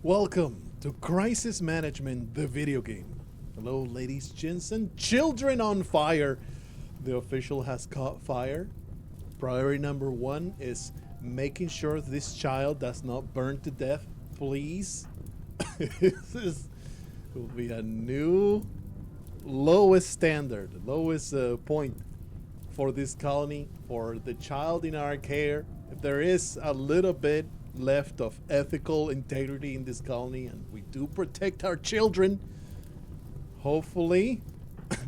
Welcome to Crisis Management, the video game. Hello, ladies, gents, and children on fire. The official has caught fire. Priority number 1 is making sure this child does not burn to death, please. This will be a new lowest standard, lowest point for this colony, for the child in our care. If there is a little bit left of ethical integrity in this colony, and we do protect our children, hopefully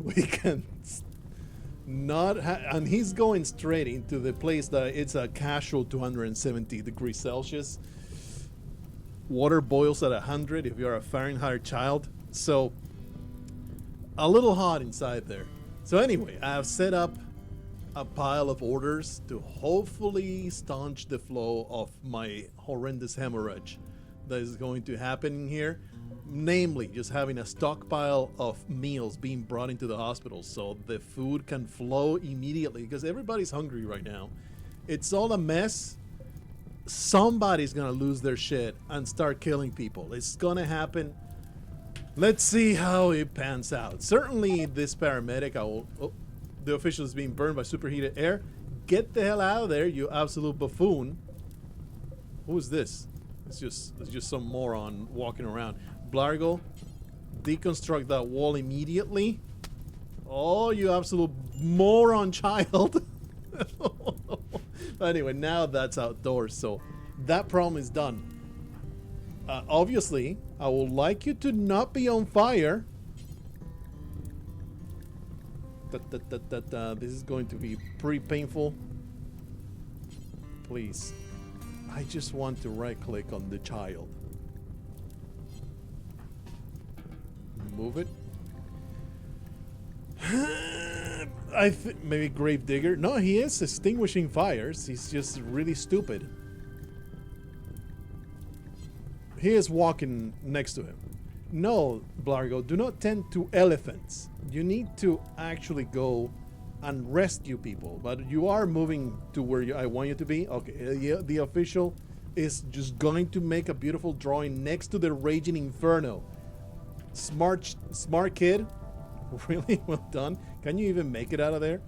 we can not and he's going straight into the place that it's a casual 270 degrees Celsius. Water boils at 100 if you're a Fahrenheit child, so a little hot inside there. So anyway, I've set up a pile of orders to hopefully staunch the flow of my horrendous hemorrhage that is going to happen here. Namely, just having a stockpile of meals being brought into the hospital so the food can flow immediately, because everybody's hungry right now. It's all a mess. Somebody's gonna lose their shit and start killing people. It's gonna happen. Let's see how it pans out. Certainly this paramedic, the official is being burned by superheated air. Get the hell out of there, you absolute buffoon. Who is this? It's just some moron walking around. Blargho, deconstruct that wall immediately. Oh, you absolute moron child. Anyway, now that's outdoors, so that problem is done. Obviously, I would like you to not be on fire. This is going to be pretty painful. Please. I just want to right click on the child. Move it. Maybe Gravedigger. No, he is extinguishing fires. He's just really stupid. He is walking next to him. No, Blargho, do not tend to elephants. You need to actually go and rescue people, but you are moving to where I want you to be. Okay, the official is just going to make a beautiful drawing next to the raging inferno. Smart kid. Really well done. Can you even make it out of there?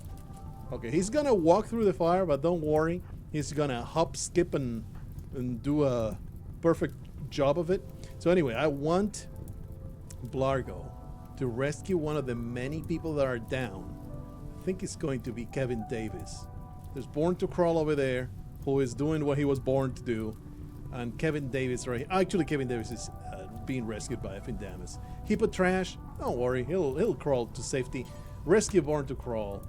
Okay, he's gonna walk through the fire, but don't worry. He's gonna hop, skip, and do a perfect job of it. So anyway, I want Blargho to rescue one of the many people that are down. I think it's going to be Kevin Davis. There's Born to Crawl over there, who is doing what he was born to do, and Kevin Davis right here. Actually, Kevin Davis is being rescued by effing Damas. Hippo Trash, don't worry, he'll crawl to safety. Rescue Born to Crawl.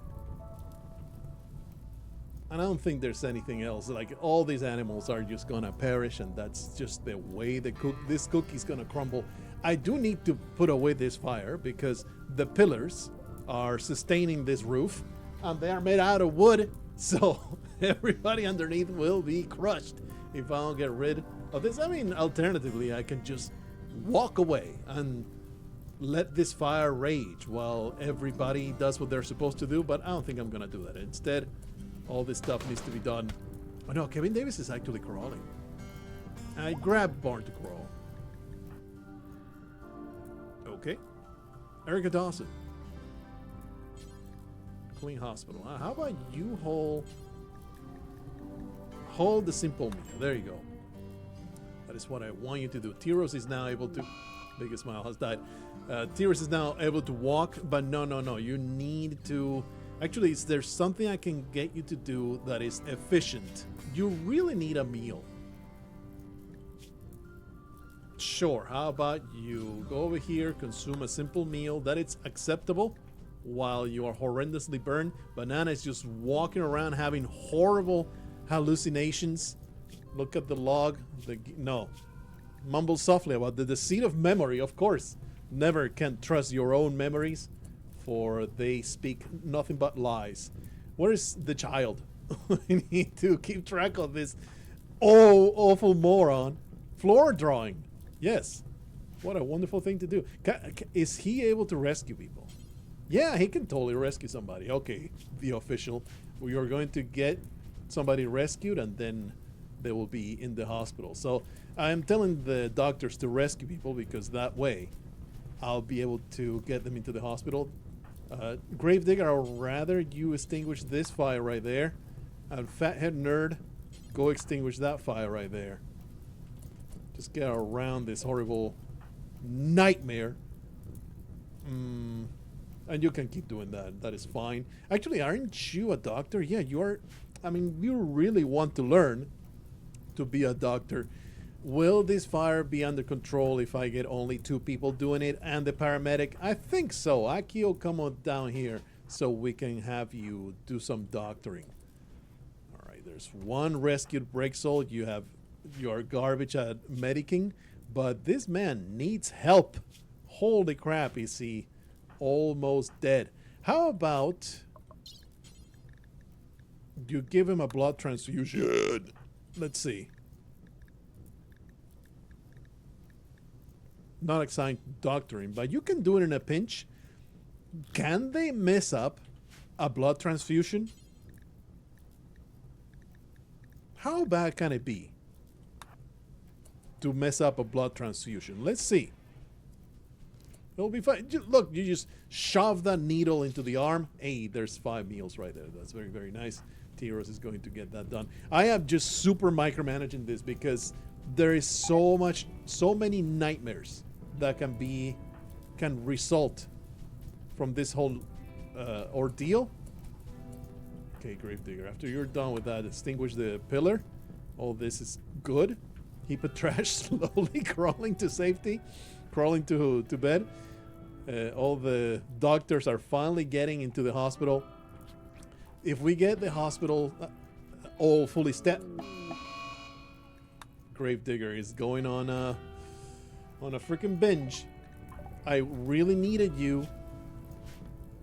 And I don't think there's anything else. Like, all these animals are just gonna perish, and that's just the way this cookie's gonna crumble. I do need to put away this fire because the pillars are sustaining this roof, and they are made out of wood, so everybody underneath will be crushed if I don't get rid of this. I mean, alternatively, I can just walk away and let this fire rage while everybody does what they're supposed to do, but I don't think I'm gonna do that. Instead, all this stuff needs to be done. Oh no, Kevin Davis is actually crawling. I grabbed Born to Crawl. Okay. Erica Dawson. Clean hospital. How about you hold the simple meal? There you go. That is what I want you to do. Tyros is now able to... Biggest smile has died. Tyros is now able to walk, but no. You need to... Actually, there's something I can get you to do that is efficient. You really need a meal. Sure, how about you go over here, consume a simple meal that it's acceptable while you are horrendously burned. Banana is just walking around having horrible hallucinations. Look at the log. No. Mumble softly about the deceit of memory, of course. Never can trust your own memories, for they speak nothing but lies. Where is the child? We need to keep track of this. Oh, awful moron. Floor drawing. Yes. What a wonderful thing to do. Is he able to rescue people? Yeah, he can totally rescue somebody. Okay, the official. We are going to get somebody rescued, and then they will be in the hospital. So I'm telling the doctors to rescue people because that way I'll be able to get them into the hospital. Gravedigger, I'd rather you extinguish this fire right there. And Fathead Nerd, go extinguish that fire right there. Just get around this horrible nightmare. And you can keep doing that. That is fine. Actually, aren't you a doctor? Yeah, you are. I mean, you really want to learn to be a doctor. Will this fire be under control if I get only 2 people doing it and the paramedic? I think so. Akio, come on down here so we can have you do some doctoring. All right, there's 1 rescued break soul. You have your garbage at medicing, but this man needs help. Holy crap, is he almost dead? How about you give him a blood transfusion? Let's see. Not assigned doctoring, but you can do it in a pinch. Can they mess up a blood transfusion? How bad can it be to mess up a blood transfusion? Let's see. It'll be fine. Look, you just shove that needle into the arm. Hey, there's 5 meals right there. That's very, very nice. T-Rose is going to get that done. I am just super micromanaging this because there is so many nightmares that can result from this whole ordeal. Okay, Gravedigger, after you're done with that, extinguish the pillar. All this is good. Heap of trash slowly crawling to safety, crawling to bed. All the doctors are finally getting into the hospital. If we get the hospital all fully staffed, Gravedigger is going on a freaking binge. I really needed you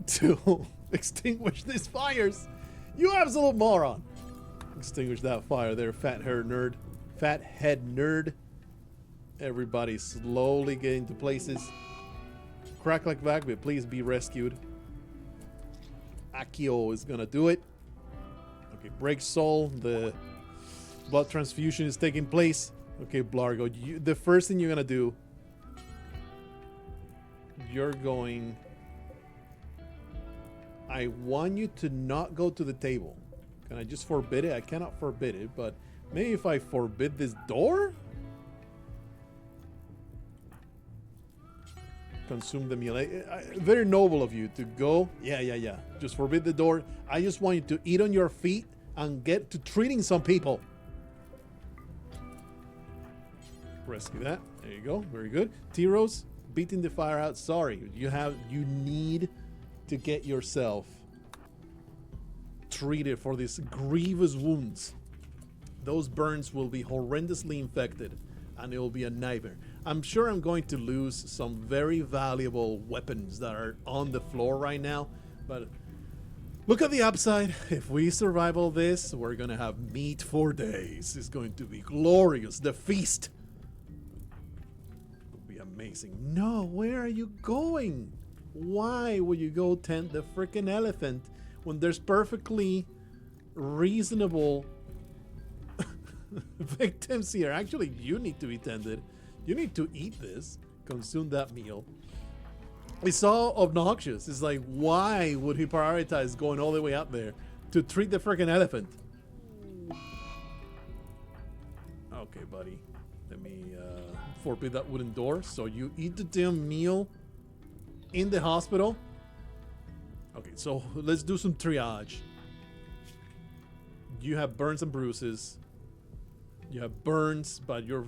to extinguish these fires. You absolute moron. Extinguish that fire there, fathead nerd. Everybody slowly getting to places. Crack like that, but please be rescued. Akio is gonna do it. Okay, break soul. The blood transfusion is taking place. Okay, Blargho, the first thing you're gonna do, I want you to not go to the table. Can I just forbid it? I cannot forbid it, but maybe if I forbid this door? Consume the meal. Very noble of you to go. Yeah. Just forbid the door. I just want you to eat on your feet and get to treating some people. Rescue that. There you go. Very good. T-Rose, beating the fire out. Sorry. You need to get yourself treated for these grievous wounds. Those burns will be horrendously infected and it will be a nightmare. I'm sure I'm going to lose some very valuable weapons that are on the floor right now, but look at the upside. If we survive all this, we're gonna have meat for days. It's going to be glorious. The feast will be amazing. No, where are you going? Why would you go tend the freaking elephant when there's perfectly reasonable victims here? Actually, you need to be tended. You need to eat this. Consume that meal. It's so obnoxious. It's like, why would he prioritize going all the way up there to treat the freaking elephant? Okay, buddy. Let me forbid that wooden door. So you eat the damn meal in the hospital. Okay, so let's do some triage. You have burns and bruises. You have burns, but you're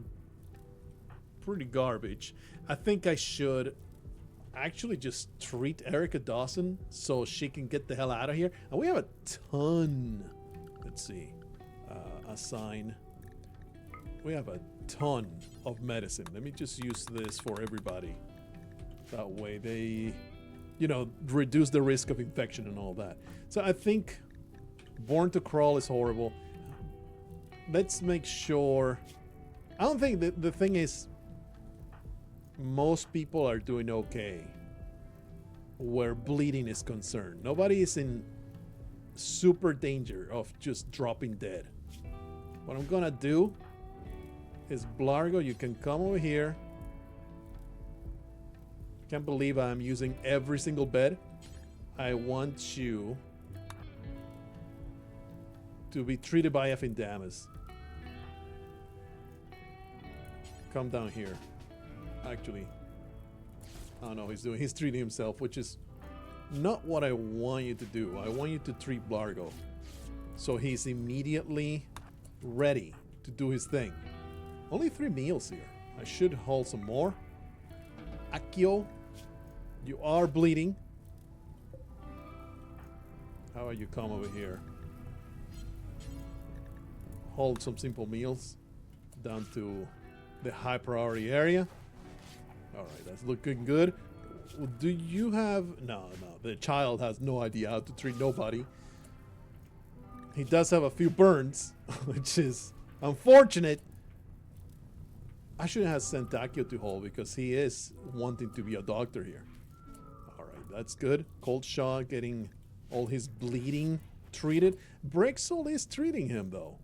pretty garbage. I think I should actually just treat Erica Dawson so she can get the hell out of here. And we have a ton. Let's see. Assign. We have a ton of medicine. Let me just use this for everybody. That way they, reduce the risk of infection and all that. So I think Born to Crawl is horrible. Let's make sure. I don't think that the thing is, most people are doing okay where bleeding is concerned. Nobody is in super danger of just dropping dead. What I'm gonna do is, Blargho, you can come over here. Can't believe I'm using every single bed. I want you to be treated by effing Damas. Come down here. Actually, oh no, he's treating himself, which is not what I want you to do. I want you to treat Blargho, so he's immediately ready to do his thing. Only 3 meals here. I should hold some more. Akio, you are bleeding. How about you come over here? Hold some simple meals down to the high priority area. Alright, that's looking good. Do you have... No, the child has no idea how to treat nobody. He does have a few burns, which is unfortunate. I shouldn't have sent Akio to hold because he is wanting to be a doctor here. Alright, that's good. Cold Shaw getting all his bleeding treated. Brexol is treating him though.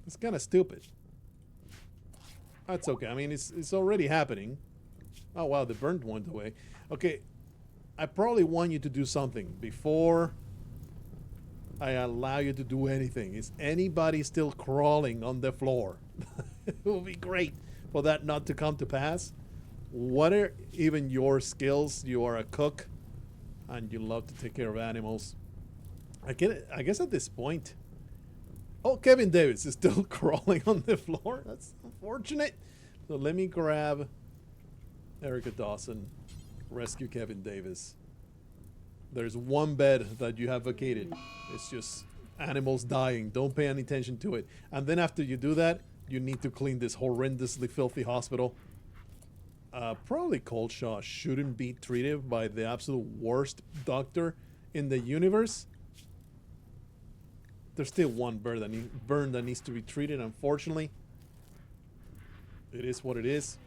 It's kind of stupid. That's okay. I mean, it's already happening. Oh wow, the burnt went away. Okay, I probably want you to do something before I allow you to do anything. Is anybody still crawling on the floor? It will be great for that not to come to pass. What are even your skills? You are a cook and you love to take care of animals. I guess at this point... Oh, Kevin Davis is still crawling on the floor. That's unfortunate. So let me grab Erica Dawson. Rescue Kevin Davis. There's one bed that you have vacated. It's just animals dying. Don't pay any attention to it. And then after you do that, you need to clean this horrendously filthy hospital. Probably Cold Shaw shouldn't be treated by the absolute worst doctor in the universe. There's still one burn that needs to be treated, unfortunately. It is what it is.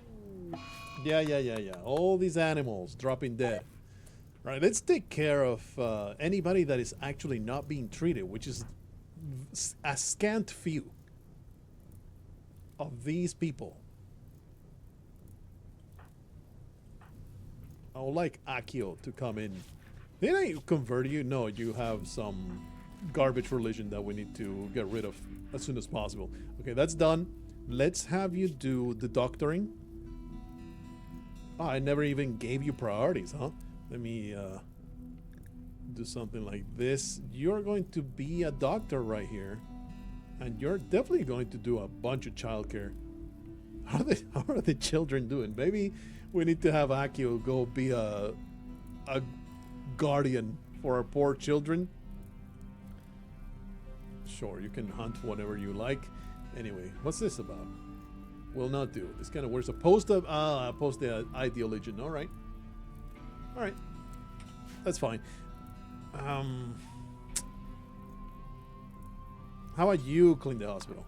Yeah. All these animals dropping dead. Right, let's take care of anybody that is actually not being treated, which is a scant few of these people. I would like Akio to come in. Did I convert you? No, you have some garbage religion that we need to get rid of as soon as possible. Okay, that's done. Let's have you do the doctoring. Oh, I never even gave you priorities, huh? Let me do something like this. You're going to be a doctor right here. And you're definitely going to do a bunch of childcare. How are the children doing? Maybe we need to have Akio go be a guardian for our poor children. Sure, you can hunt whatever you like. Anyway, what's this about? Will not do. This kind of we're supposed to post the ideologian. All right. That's fine. How about you clean the hospital?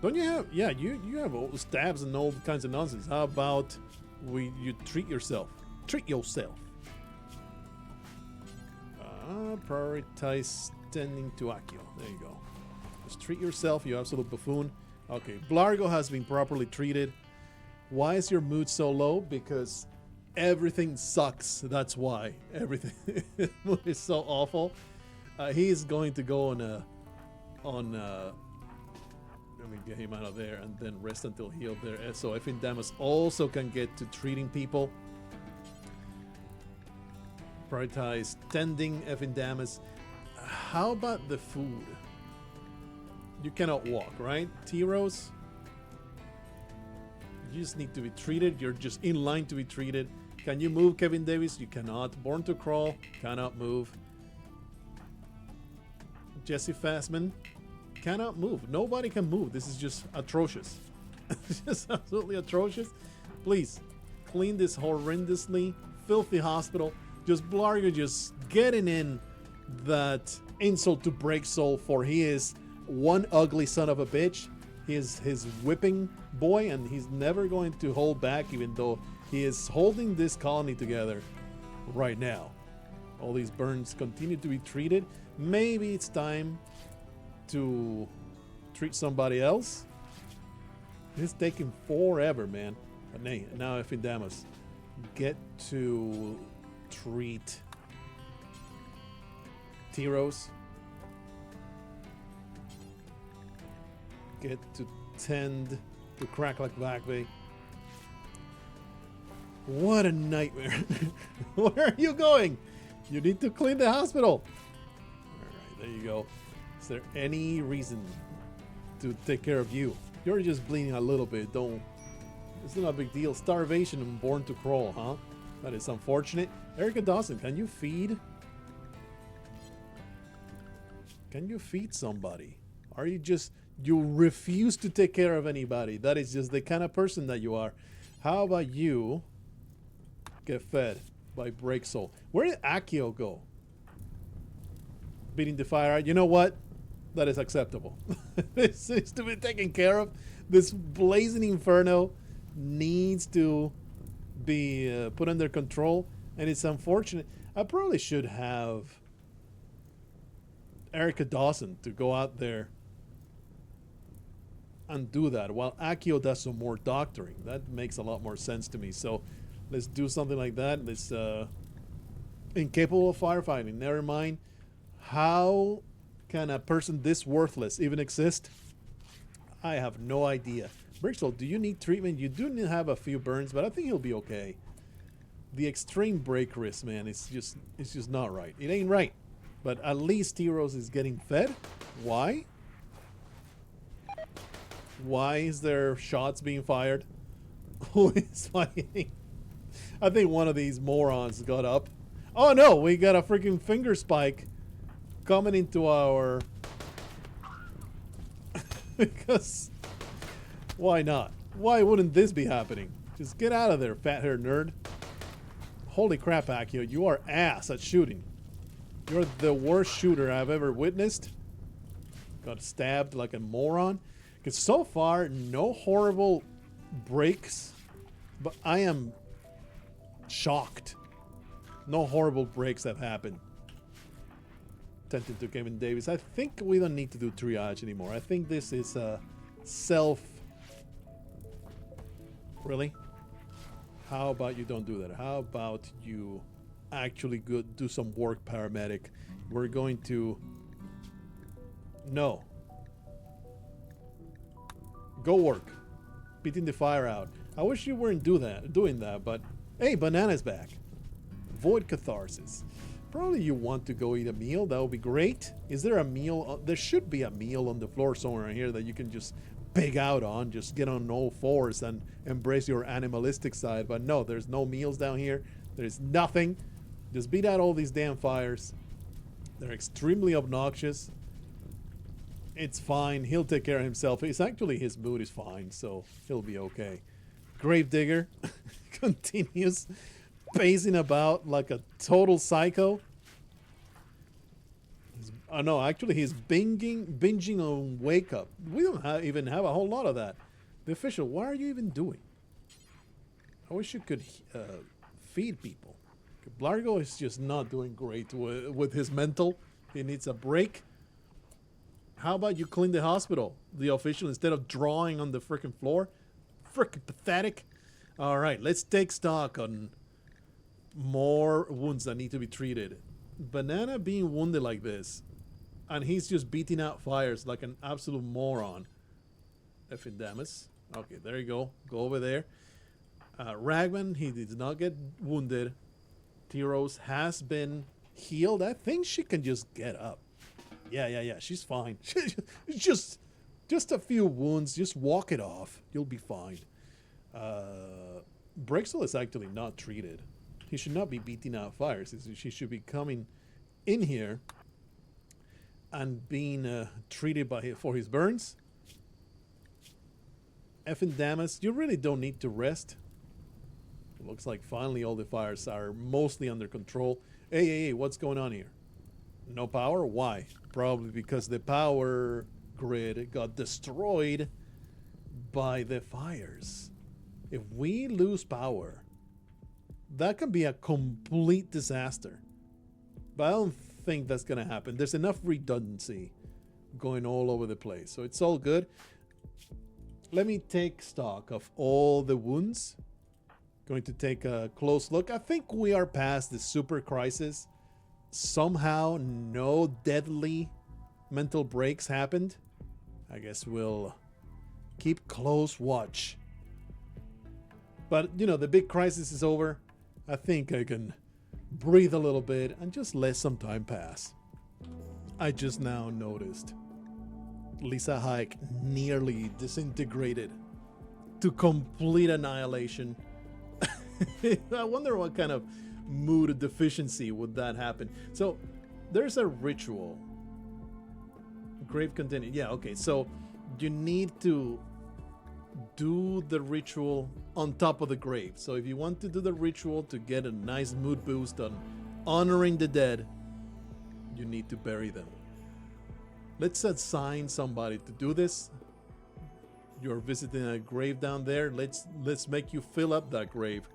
Don't you have... Yeah, you have all stabs and all kinds of nonsense. How about you treat yourself? Treat yourself. Prioritize tending to Akio. There you go. Just treat yourself, you absolute buffoon. Okay, Blargho has been properly treated. Why is your mood so low? Because everything sucks. That's why. Everything is so awful. He's going to go on let me get him out of there and then rest until healed there. So I think Damas also can get to treating people. Prioritize tending effing Damas. How about the food? You cannot walk, right? T-Rose? You just need to be treated. You're just in line to be treated. Can you move, Kevin Davis? You cannot. Born to Crawl, cannot move. Jesse Fassman cannot move. Nobody can move. This is just atrocious. Just absolutely atrocious. Please, clean this horrendously filthy hospital. Just Blargho just getting in that insult to Brexol, for he is one ugly son of a bitch. He is his whipping boy, and he's never going to hold back, even though he is holding this colony together right now. All these burns continue to be treated. Maybe it's time to treat somebody else. It's taking forever, man. But nay, now if in Damas, get to treat Tyros. Get to tend to crack like Vagve. What a nightmare. Where are you going? You need to clean the hospital. Alright, there you go. Is there any reason to take care of you? You're just bleeding a little bit. Don't. It's not a big deal. Starvation and born to crawl, huh? That is unfortunate. Erica Dawson, can you feed? Can you feed somebody? Are you just... You refuse to take care of anybody. That is just the kind of person that you are. How about you get fed by Breaksoul? Where did Akio go? Beating the fire out. You know what? That is acceptable. This seems to be taken care of. This blazing inferno needs to be put under control. And it's unfortunate. I probably should have Erica Dawson to go out there and do that while Akio does some more doctoring. That makes a lot more sense to me. So let's do something like that. Let's incapable of firefighting. Never mind. How can a person this worthless even exist? I have no idea. Brixel, do you need treatment? You do have a few burns, but I think he'll be okay. The extreme break risk, man, it's just not right. It ain't right. But at least Tyros is getting fed. Why? Why is there shots being fired? Who is fighting? I think one of these morons got up. Oh no, we got a freaking finger spike coming into our... Because... Why not? Why wouldn't this be happening? Just get out of there, fat-haired nerd. Holy crap, Akio, you are ass at shooting. You're the worst shooter I've ever witnessed. Got stabbed like a moron. Because so far, no horrible breaks, but I am shocked. No horrible breaks have happened. Tempted to Kevin Davis. I think we don't need to do triage anymore. I think this is self... Really? How about you don't do that? How about you actually do some work, paramedic? We're going to... No. Go work. Beating the fire out. I wish you weren't doing that, but hey, Banana's back. Void catharsis. Probably you want to go eat a meal. That would be great. Is there a meal? There should be a meal on the floor somewhere here that you can just pig out on. Just get on all fours and embrace your animalistic side. But no, there's no meals down here. There's nothing. Just beat out all these damn fires. They're extremely obnoxious. It's fine. He'll take care of himself. It's actually, his mood is fine, so he'll be okay. Gravedigger continues pacing about like a total psycho. Oh no, actually he's binging on Wake Up. We don't even have a whole lot of that. The official, what are you even doing? I wish you could feed people. Blargho is just not doing great with his mental. He needs a break. How about you clean the hospital, the official, instead of drawing on the freaking floor? Freaking pathetic. All right, let's take stock on more wounds that need to be treated. Banana being wounded like this, and he's just beating out fires like an absolute moron. Effing Damas. Okay, there you go. Go over there. Ragman, he did not get wounded. Tyros has been healed. I think she can just get up. Yeah. She's fine. just a few wounds. Just walk it off. You'll be fine. Brexel is actually not treated. He should not be beating out fires. She should be coming in here and being treated for his burns. Effing Damas, you really don't need to rest. It looks like finally all the fires are mostly under control. Hey, what's going on here? No power? Why? Probably because the power grid got destroyed by the fires. If we lose power, that can be a complete disaster. But I don't think that's going to happen. There's enough redundancy going all over the place. So it's all good. Let me take stock of all the wounds. Going to take a close look. I think we are past the super crisis. Somehow no deadly mental breaks happened. I guess we'll keep close watch. But, you know, the big crisis is over. I think I can breathe a little bit and just let some time pass. I just now noticed Lisa Hike nearly disintegrated to complete annihilation. I wonder what kind of mood deficiency would that happen. So there's a ritual. Grave containing. Yeah, okay. So you need to do the ritual on top of the grave. So if you want to do the ritual to get a nice mood boost on honoring the dead, you need to bury them. Let's assign somebody to do this. You're visiting a grave down there. Let's make you fill up that grave.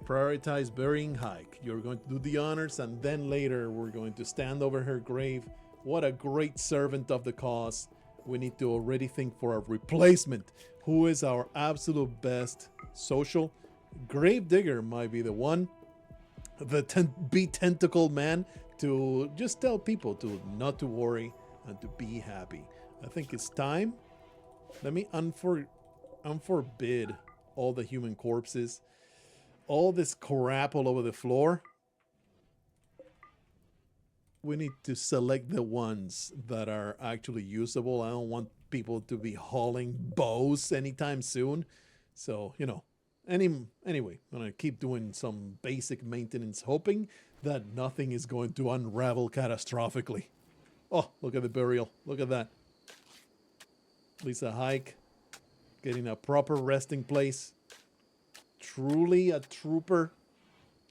Prioritize burying Hike. You're going to do the honors, and then later we're going to stand over her grave. What a great servant of the cause. We need to already think for a replacement. Who is our absolute best social? Gravedigger might be the one. The tentacled man to just tell people to not to worry and to be happy. I think it's time. Let me unforbid all the human corpses. All this crap all over the floor. We need to select the ones that are actually usable. I don't want people to be hauling bows anytime soon. So, you know, anyway, I'm going to keep doing some basic maintenance, hoping that nothing is going to unravel catastrophically. Oh, look at the burial. Look at that. Lisa Hike getting a proper resting place. Truly a trooper.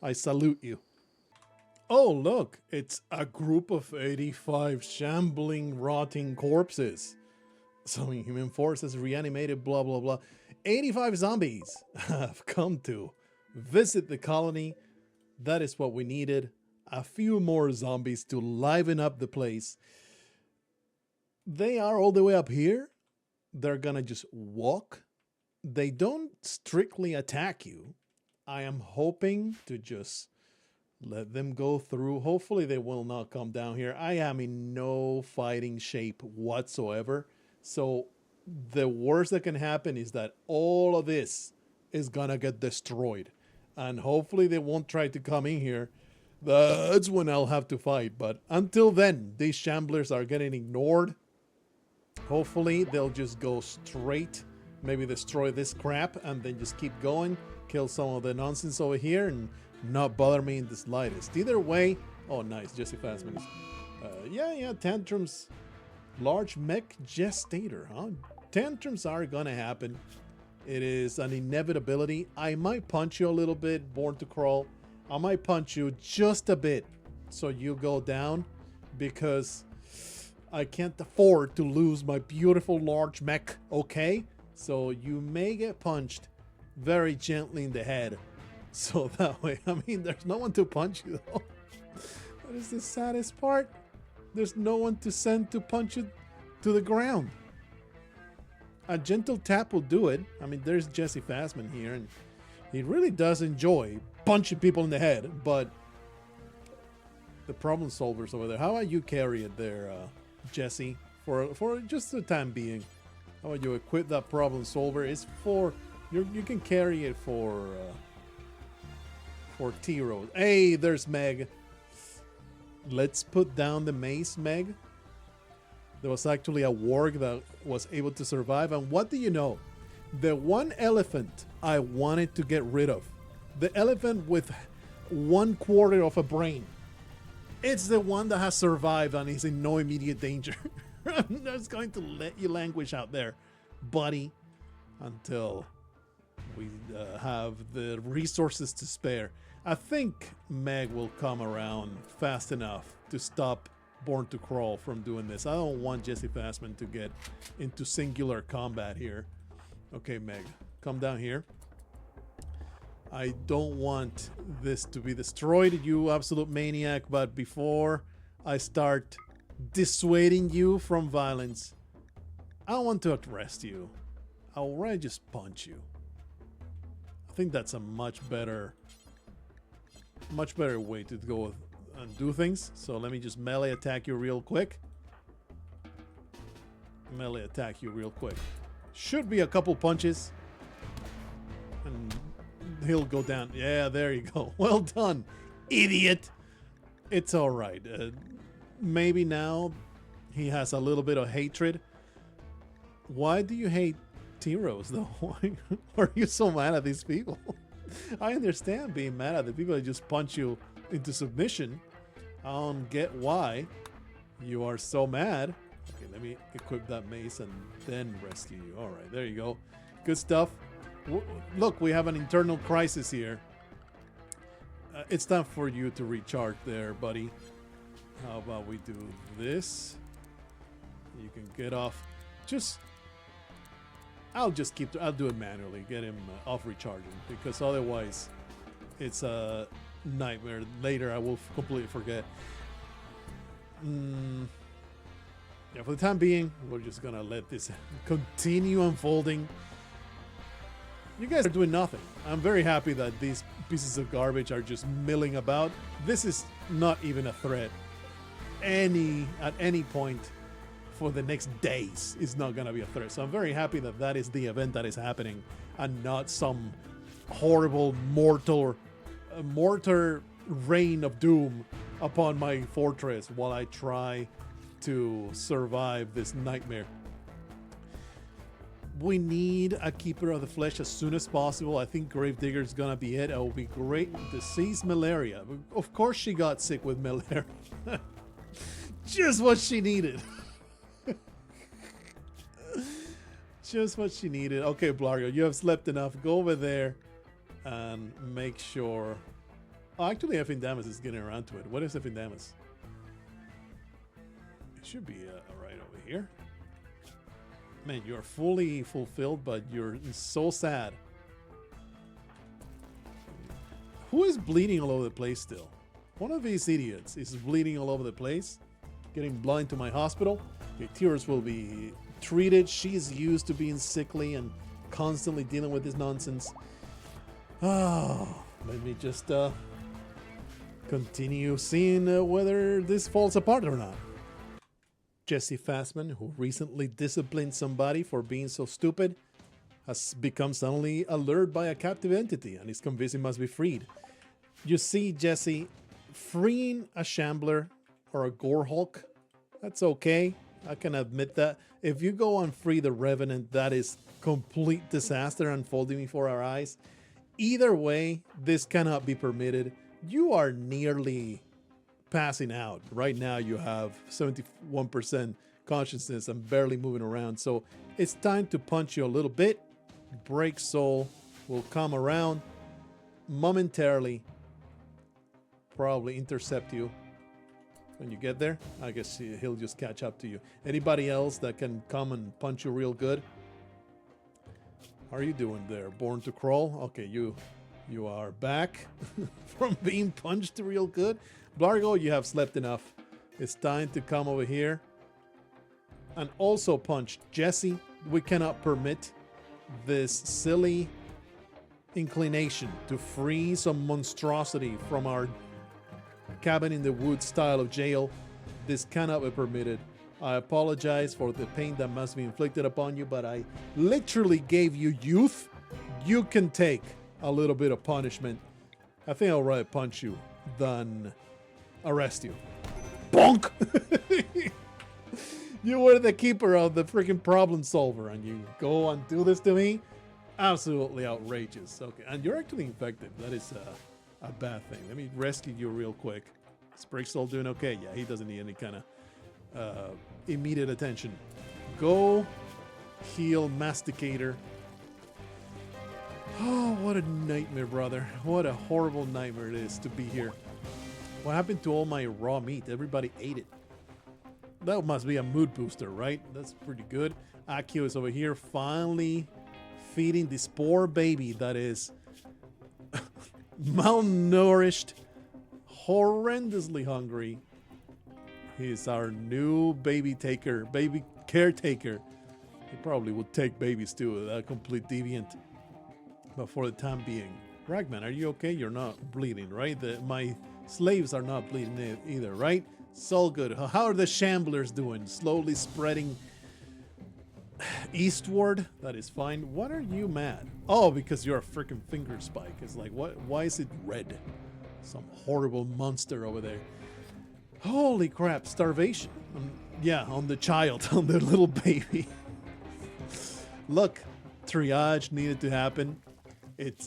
I salute you. Oh, look, it's a group of 85 shambling, rotting corpses. Some human forces reanimated, blah, blah, blah. 85 zombies have come to visit the colony. That is what we needed. A few more zombies to liven up the place. They are all the way up here. They're gonna just walk. They don't strictly attack you. I am hoping to just let them go through. Hopefully they will not come down here. I am in no fighting shape whatsoever. So the worst that can happen is that all of this is gonna get destroyed. And hopefully they won't try to come in here. That's when I'll have to fight. But until then, these shamblers are getting ignored. Hopefully they'll just go straight. Maybe destroy this crap and then just keep going. Kill some of the nonsense over here and not bother me in the slightest. Either way. Oh, nice. Jesse Fastman. Yeah, tantrums. Large mech gestator, huh? Tantrums are gonna happen. It is an inevitability. I might punch you a little bit, Born to Crawl. I might punch you just a bit so you go down, because I can't afford to lose my beautiful large mech, okay? So you may get punched very gently in the head. So that way, I mean, there's no one to punch you though. That is the saddest part. There's no one to send to punch you to the ground. A gentle tap will do it. I mean, there's Jesse Fastman here, and he really does enjoy punching people in the head, but the problem solvers over there. How about you carry it there, Jesse, for just the time being? How about you equip that problem solver? It's for you can carry it for T-Road. Hey, there's Meg. Let's put down the mace, Meg. There was actually a warg that was able to survive. And what do you know? The one elephant I wanted to get rid of, the elephant with 1/4 of a brain, it's the one that has survived and is in no immediate danger. I'm just going to let you languish out there, buddy, until we have the resources to spare. I think Meg will come around fast enough to stop Born to Crawl from doing this. I don't want Jesse Fastman to get into singular combat here. Okay, Meg, come down here. I don't want this to be destroyed, you absolute maniac, but before I start dissuading you from violence. I don't want to arrest you. I'll rather just punch you. I think that's a much better way to go and do things. So let me just melee attack you real quick. Melee attack you real quick. Should be a couple punches. And he'll go down. Yeah, there you go. Well done, idiot. It's all right. Maybe now he has a little bit of hatred. Why do you hate T-Rose though? Why are you so mad at these people? I understand being mad at the people that just punch you into submission. I don't get why you are so mad. Okay, let me equip that mace and then rescue you. All right, there you go. Good stuff. Look, we have an internal crisis here. It's time for you to recharge there, buddy. How about we do this? You can get off. I'll do it manually. Get him off recharging, because otherwise it's a nightmare. Later I will completely forget. Yeah, for the time being, we're just gonna let this continue unfolding. You guys are doing nothing. I'm very happy that these pieces of garbage are just milling about. This is not even a threat. At any point for the next days is not gonna be a threat. So I'm very happy that that is the event that is happening, and not some horrible mortar rain of doom upon my fortress while I try to survive this nightmare. We need a Keeper of the Flesh as soon as possible. I think Gravedigger is gonna be it. It will be great. Disease malaria. Of course she got sick with malaria. Just what she needed. Just what she needed. Okay, Blargho, you have slept enough. Go over there and make sure. Oh, actually, Efindamus is getting around to it. What is Efindamus? It should be right over here. Man, you're fully fulfilled, but you're so sad. Who is bleeding all over the place still? One of these idiots is bleeding all over the place, getting blood into my hospital. Okay, Tears will be treated. She's used to being sickly and constantly dealing with this nonsense. Oh, let me just continue seeing whether this falls apart or not. Jesse Fastman, who recently disciplined somebody for being so stupid, has become suddenly allured by a captive entity and is convinced he must be freed. You see, Jesse, freeing a Shambler or a Gore Hulk, that's okay. I can admit that. If you go and free the Revenant, that is complete disaster unfolding before our eyes. Either way, this cannot be permitted. You are nearly passing out. Right now you have 71% consciousness and barely moving around. So it's time to punch you a little bit. Break Soul will come around momentarily. Probably intercept you when you get there. I guess he'll just catch up to you. Anybody else that can come and punch you real good? How are you doing there? Born to Crawl? Okay, you are back from being punched real good. Blargho, you have slept enough. It's time to come over here and also punch Jesse. We cannot permit this silly inclination to free some monstrosity from our cabin in the woods style of jail. This cannot be permitted. I apologize for the pain that must be inflicted upon you, but I literally gave you youth. You can take a little bit of punishment. I think I'll rather punch you than arrest you. Bonk! You were the keeper of the freaking problem solver, and you go and do this to me? Absolutely outrageous. Okay, and you're actually infected. That is a bad thing. Let me rescue you real quick. Is Bricksoul doing okay? Yeah, he doesn't need any kind of immediate attention. Go heal Masticator. Oh, what a nightmare, brother. What a horrible nightmare it is to be here. What happened to all my raw meat? Everybody ate it. That must be a mood booster, right? That's pretty good. Akio is over here finally feeding this poor baby that is malnourished, horrendously hungry. He's our new baby caretaker. He probably would take babies too, a complete deviant. But for the time being, Ragman, are you okay? You're not bleeding, right? My slaves are not bleeding either, right? It's all good. How are the shamblers doing? Slowly spreading eastward? That is fine. What are you mad? Oh, because you're a freaking finger spike. It's like, what? Why is it red? Some horrible monster over there. Holy crap, starvation. Yeah, on the child, on the little baby. Look, triage needed to happen.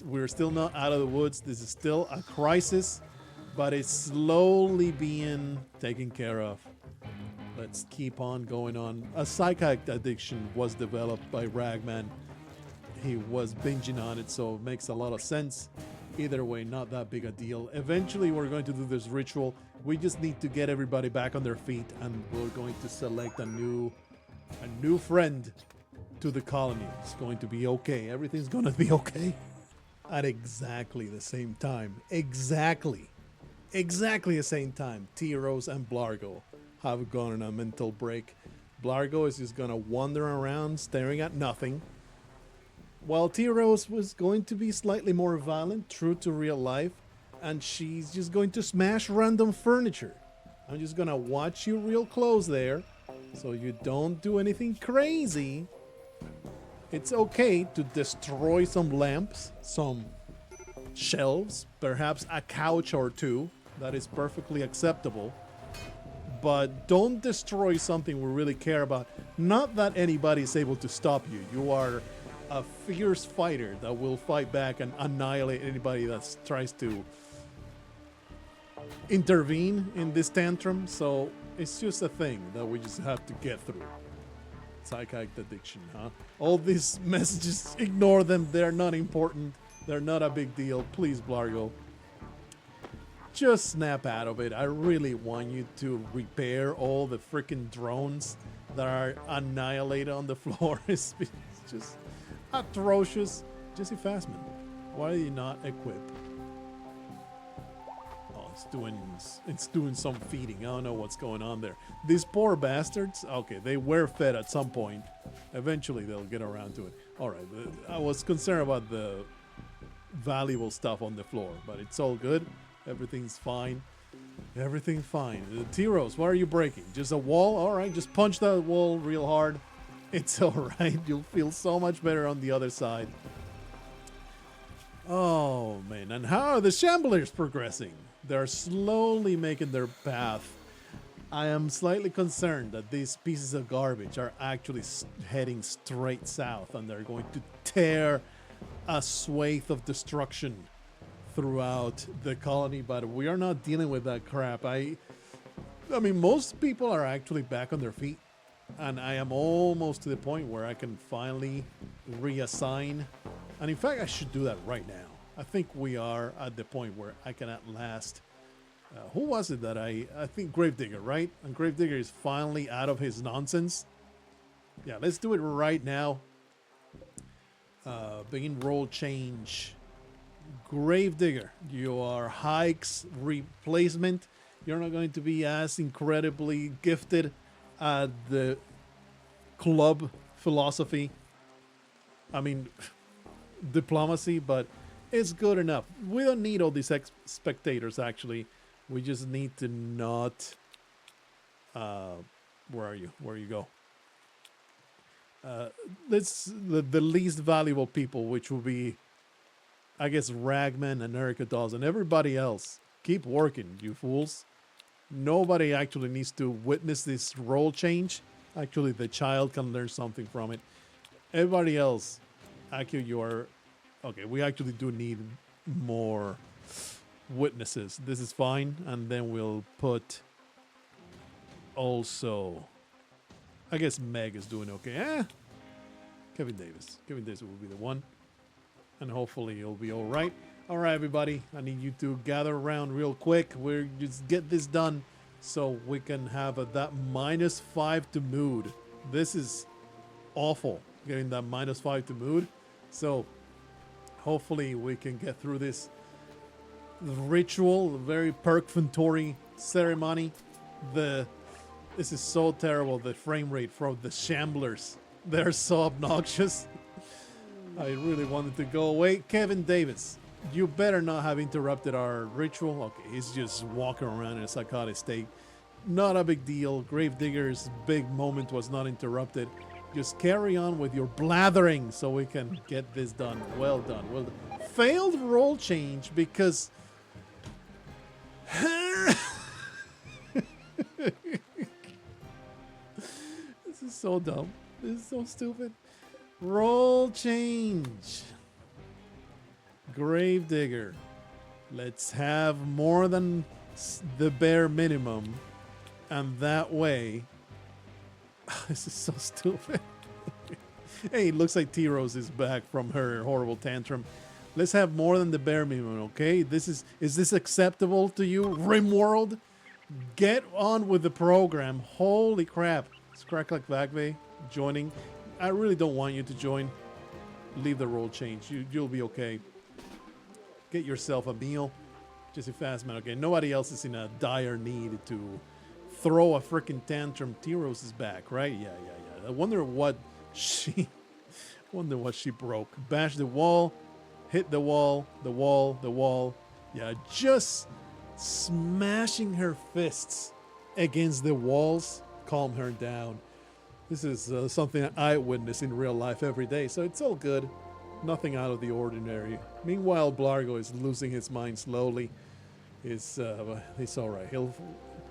We're still not out of the woods. This is still a crisis, but it's slowly being taken care of. Let's keep on going on. A psychic addiction was developed by Ragman. He was binging on it, so it makes a lot of sense. Either way, not that big a deal. Eventually, we're going to do this ritual. We just need to get everybody back on their feet, and we're going to select a new friend to the colony. It's going to be okay. Everything's going to be okay. At exactly the same time. Exactly the same time. T-Rose and Blargho have gone on a mental break. Blargho is just going to wander around staring at nothing, while T-Rose was going to be slightly more violent, true to real life, and she's just going to smash random furniture. I'm just going to watch you real close there, so you don't do anything crazy. It's okay to destroy some lamps, some shelves, perhaps a couch or two. That is perfectly acceptable. But don't destroy something we really care about. Not that anybody is able to stop you. You are a fierce fighter that will fight back and annihilate anybody that tries to intervene in this tantrum. So it's just a thing that we just have to get through. Psychic addiction, huh? All these messages, ignore them. They're not important. They're not a big deal. Please, Blargho, just snap out of it. I really want you to repair all the freaking drones that are annihilated on the floor. It's just atrocious. Jesse Fastman, why are you not equipped? Oh, it's doing some feeding. I don't know what's going on there. These poor bastards. Okay, they were fed at some point. Eventually, they'll get around to it. All right, I was concerned about the valuable stuff on the floor, but it's all good. Everything's fine. Everything fine. T-Rose, why are you breaking? Just a wall? All right, just punch that wall real hard. It's all right. You'll feel so much better on the other side. Oh, man. And how are the Shamblers progressing? They're slowly making their path. I am slightly concerned that these pieces of garbage are actually heading straight south, and they're going to tear a swathe of destruction throughout the colony, but we are not dealing with that crap. I mean, most people are actually back on their feet, and I am almost to the point where I can finally reassign. And in fact, I should do that right now. I think we are at the point where I can at last. Who was it that I think Gravedigger, right? And Gravedigger is finally out of his nonsense. Yeah, let's do it right now. Begin roll change. Gravedigger, you are Hike's replacement. You're not going to be as incredibly gifted at the club philosophy. I mean, diplomacy, but it's good enough. We don't need all these spectators, actually. We just need to not... where are you? Where you go? The least valuable people, which will be, I guess, Ragman and Erica Dawson. Everybody else, keep working, you fools. Nobody actually needs to witness this role change. Actually, the child can learn something from it. Everybody else, actually, you are... Okay, we actually do need more witnesses. This is fine. And then we'll put... Also... I guess Meg is doing okay. Kevin Davis. Kevin Davis will be the one. And hopefully he'll be all right. All right, everybody. I need you to gather around real quick. We're just get this done so we can have that -5 to mood. This is awful, getting that -5 to mood. So hopefully we can get through this ritual, very perfunctory ceremony. The This is so terrible, the frame rate from the shamblers. They're so obnoxious. I really wanted to go away. Kevin Davis, you better not have interrupted our ritual. Okay, he's just walking around in a psychotic state. Not a big deal. Gravedigger's big moment was not interrupted. Just carry on with your blathering so we can get this done. Well done. Well done. Failed roll change because... This is so dumb. This is so stupid. Roll change. Gravedigger. Let's have more than the bare minimum. And that way... This is so stupid. Hey, it looks like T-Rose is back from her horrible tantrum. Let's have more than the bare minimum, okay? Is this acceptable to you, RIMWORLD? Get on with the program. Holy crap. It's Crack Like Vagve joining. I really don't want you to join. Leave the roll change. You'll be okay. Get yourself a meal. Just a fast man, okay? Nobody else is in a dire need to throw a freaking tantrum. T-Rose is back, right? Yeah. I wonder what she broke. Bash the wall, hit the wall, the wall. Yeah, just smashing her fists against the walls calm her down. This is something that I witness in real life every day, so it's all good. Nothing out of the ordinary. Meanwhile, Blargho is losing his mind slowly. It's all right. He'll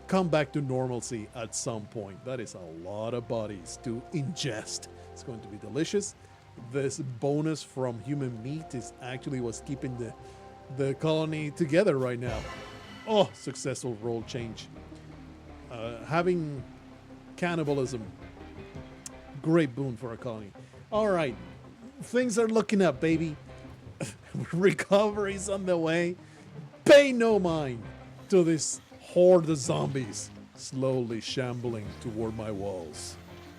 come back to normalcy at some point. That is a lot of bodies to ingest. It's going to be delicious. This bonus from human meat is actually what's keeping the colony together right now. Oh, successful roll change. Having cannibalism, great boon for a colony. All right, things are looking up, baby. Recovery's on the way. Pay no mind to this horde of zombies slowly shambling toward my walls.